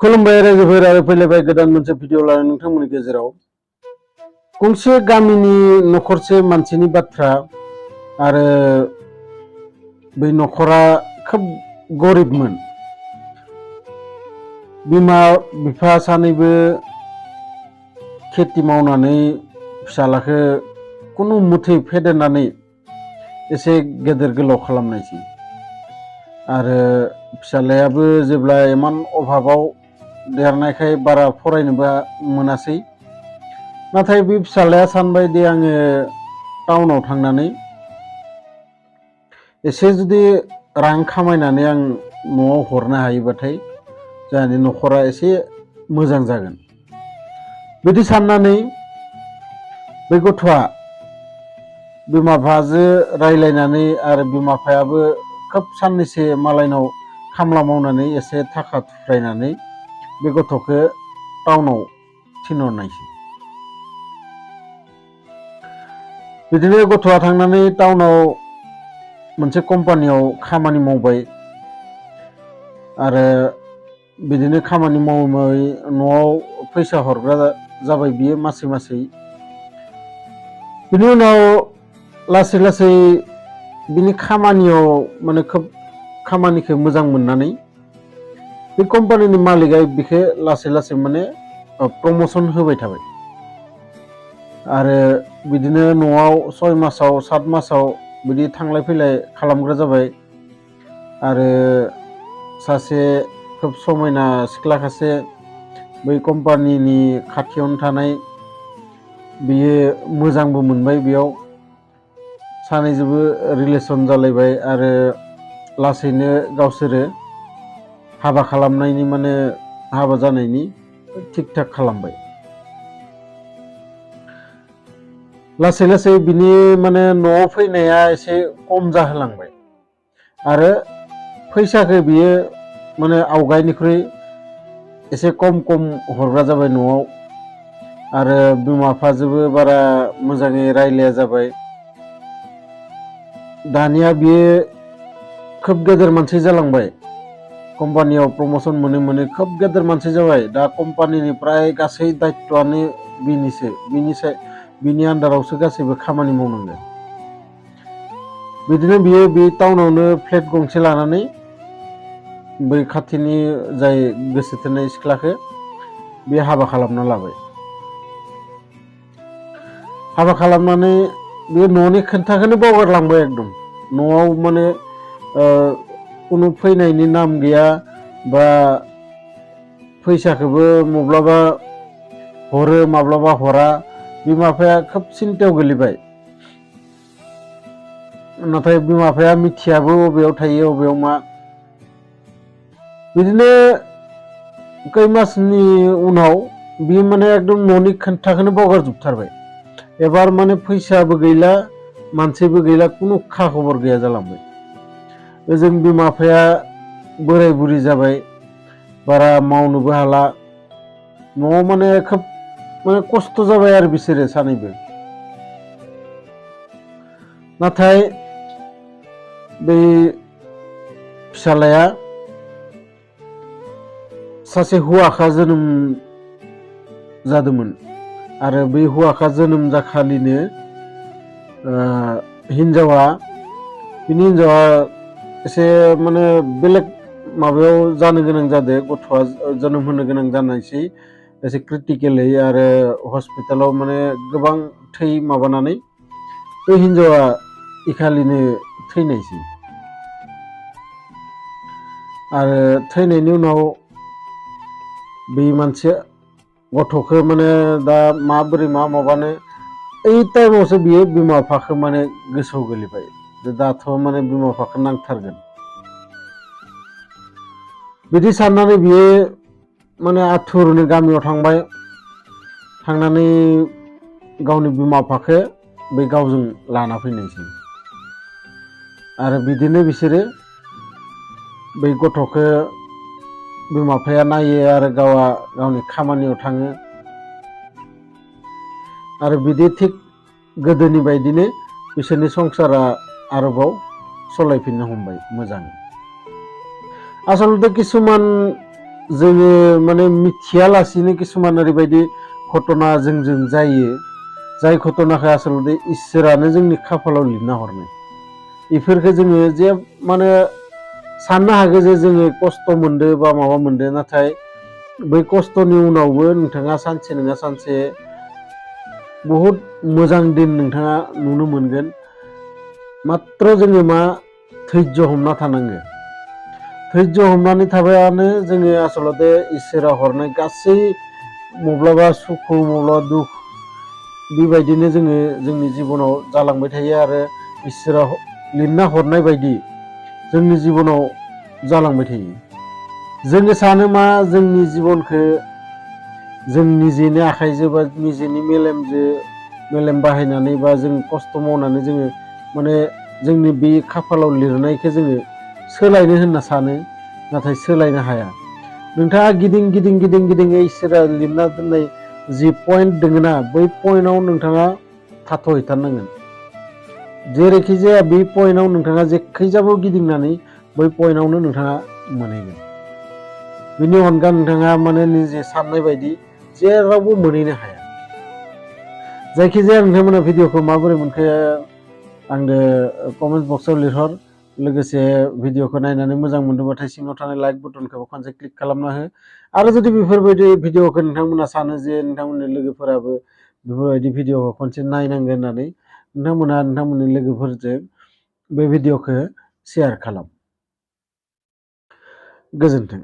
खुलुमबाय रायजोफोर आरो फैलायबाय गोदान मोनसे भिडिअ लानानै नोंथांमोननि गेजेराव गंसे गामिनि नखरसे मानसिनि बाथ्रा आरो बै नखरा खोब गरिबमोन। बिमा बिफा सानैबो खेथि मावनानै फिसालाखौ कुनु मथे फेदेरनानै एसे गेदेर गोलाव खालामनायसै आरो फिसालायाबो जेब्ला इमान अभाबाव देरनायखाय बारा फरायनोबो मोनासै। नाथाय बे फिसालाया सानबाय दे आङो टाउनाव थांनानै एसे जुदि रां खामायनानै आं न'आव हरनो हायोबाथाय जोंहानि नखरा एसे मोजां जागोन बिदि साननानै बे गथ'आ बिमा बिफाजों रायलायनानै आरो बिमा बिफायाबो खोब साननैसो मालायनाव खामला मावनानै एसे थाखा थुफ्रायनानै बे गथ'खौ टाउनाव थिनहरनायसै। बिदिनो गथ'आ थांनानै टाउनाव मोनसे कम्पानियाव खामानि मावबाय आरो बिदिनो खामानि मावै मावै न'आव फैसा हरग्रा जाबाय बियो मासै मासै। बिनि उनाव लासै लासै बिनि खामानियाव माने खोब खामानिखौ मोजां मोननानै बे कम्पानिनि मालिकआ बिखौ लासै लासै माने प्रमोशन होबाय थाबाय आरो बिदिनो न'आव 6 मासाव 7 मासाव बिदि थांलाय फैलाय खालामग्रा जाबाय आरो सासे खोब समायना सिख्लाखासे बै कम्पानिनि खाथियावनो थानाय बियो मोजांबो मोनबाय। बेयाव सानैजोंबो रिलेसन जालायबाय आरो लासैनो गावसोरो हाबा खालामनायनि माने हाबा जानायनि थिक थाक खालामबाय। लासै लासै बिनि माने न'आव फैनाया एसे खम जाहोलांबाय आरो फैसाखौ बियो माने आवगायनिख्रुइ एसे खम हरग्रा जाबाय न'आव आरो बिमा बिफाजोंबो बारा मोजाङै रायलाया जाबाय। दानिया बियो खोब गेदेर मानसि जालांबाय, कम्पानियाव प्रमोशन मोनै मोनै खोब गेदेर मानसि जाबाय। दा कम्पानिनिफ्राय गासै दायित्वआनो बिनि आन्दारावसो गासैबो खामानि मावनांगोन। बिदिनो बियो बे टाउनावनो फ्लेट गंसे लानानै बै खाथिनि जाय गोसो थोनाय सिख्लाखौ बे हाबा खालामना लाबाय। हाबा खालामनानै बे न'नि खोन्थाखौनो बावगारलांबाय। एकदम न'आव माने कुनु फैनायनि नाम गैया बा फैसाखौबो माब्लाबा हरो माब्लाबा हरा। बिमा बिफाया खोब सिन्थायाव गोलैबाय। नाथाय बिमा बिफाया मिथियाबो अबेयाव थायो अबेयाव मा। बिदिनो खै मासनि उनाव बियो माने एकदम न'नि खोन्थाखौनो बावगारजोबथारबाय। एबार माने फैसाबो गैला मानसिबो गैला, कुनु खा खबर गैया जालांबाय। ओजों बिमा बिफाया बोराय बुरि जाबाय, बारा मावनोबो हाला। न'आव माने खोब माने खस्थ' जाबाय आरो बिसोरो सानैबो। नाथाय बै फिसालाया सासे हौवासा जोनोम जादोंमोन आरो बै हौवासा जोनोम जाखालिनो बिनि हिन्जावा एसे माने बेलेग माबायाव जानो गोनां जादों। गथ'आ जोनोम होनो गोनां जानायसै एसे क्रिटिकेलै आरो हस्पिटालाव माने गोबां थै माबानानै बे हिन्जावा इखालिनो थैनायसै। आरो थैनायनि उनाव बे मानसिया गथ'खौ माने दा माबोरै माबानो ओइ टाइमावसो बियो बिमा बिफाखौ माने गोसोआव गोलैबाय जे दाथ' माने बिमा बिफाखौ नांथारगोन। बिदि साननानै बियो माने आथुरनो गामियाव थांबाय। थांनानै गावनि बिमा बिफाखौ बे गावजों लाना फैनायसै आरो बिदिनो बिसोरो बै गथ'खौ बिमा बिफाया नायो आरो गावआ गावनि खामानियाव थाङो आरो बिदि थिग गोदोनि बायदिनो बिसोरनि संसारा आरोबाव सलायफिननो हमबाय मोजाङै। आसलते किसुमान जोङो माने मिथियालासिनो किसुमान ओरैबायदि घटना जोंजों जायो जाय घटनाखौ आसलते इसोरानो जोंनि खाफालाव लिरना हरनाय बेफोरखौ जोङो जे माने साननो हागौ जे जोङो खस्थ' मोनदों बा माबा मोनदों नाथाय बै खस्थ'नि उनावबो नोंथाङा सानसे नङा सानसे बहुद मोजां दिन नोंथाङा नुनो मोनगोन मात्र जोङो मा धैर्य हमना थानांगो धैर्य हमनानै थाबायानो जोङो आसलते इसोरा हरनाय गासै माब्लाबा सुखु माब्लाबा दुख बेबायदिनो जोङो जोंनि जिबनाव जालांबाय थायो आरो इसोरा लिरना हरनाय बायदि जोंनि जिबनाव जालांबाय थायो जोङो सानो मा जोंनि जिबनखौ जों निजेनि आखाइजों बा निजेनि मेलेम बाहायनानै बा जों खस्थ' मावनानै जोङो माने जोंनि बे खाफालाव लिरनायखौ जोङो सोलायनो होनना सानो नाथाय सोलायनो हाया नोंथाङा गिदिं गिदिं गिदिं गिदिं इसोरा लिरना दोननाय जि पइन्ट दङ ना बै पइन्टआव नोंथाङा थाथ'हैथारनांगोन जेरैखि जाया बे पइन्टआव नोंथाङा जेखैजाबो गिदिंनानै बै पइन्टआवनो नोंथाङा मोनहैगोन बेनि अनगा नोंथाङा माने निजे साननाय बायदि जेरावबो मोनहैनो हाया जायखिजाया नोंथांमोना भिडिअखौ माबोरै मोनखो आंनो कमेन्ट बक्सआव लिरहर लोगोसे भिडिअखौ नायनानै मोजां मोनदोंबाथाय सिङाव थानाय लाइक बुटनखौ खनसे क्लिक खालामना हो आरो जुदि बेफोरबायदि भिडिअखौ नोंथांमोना सानो जे नोंथांमोननि लोगोफोराबो बेफोरबायदि भिडिअखौ खनसे नायनांगोन होननानै नोंथांमोना नोंथांमोननि लोगोफोरजों बे भिडिअखौ शेयार खालाम गोजोन्थों।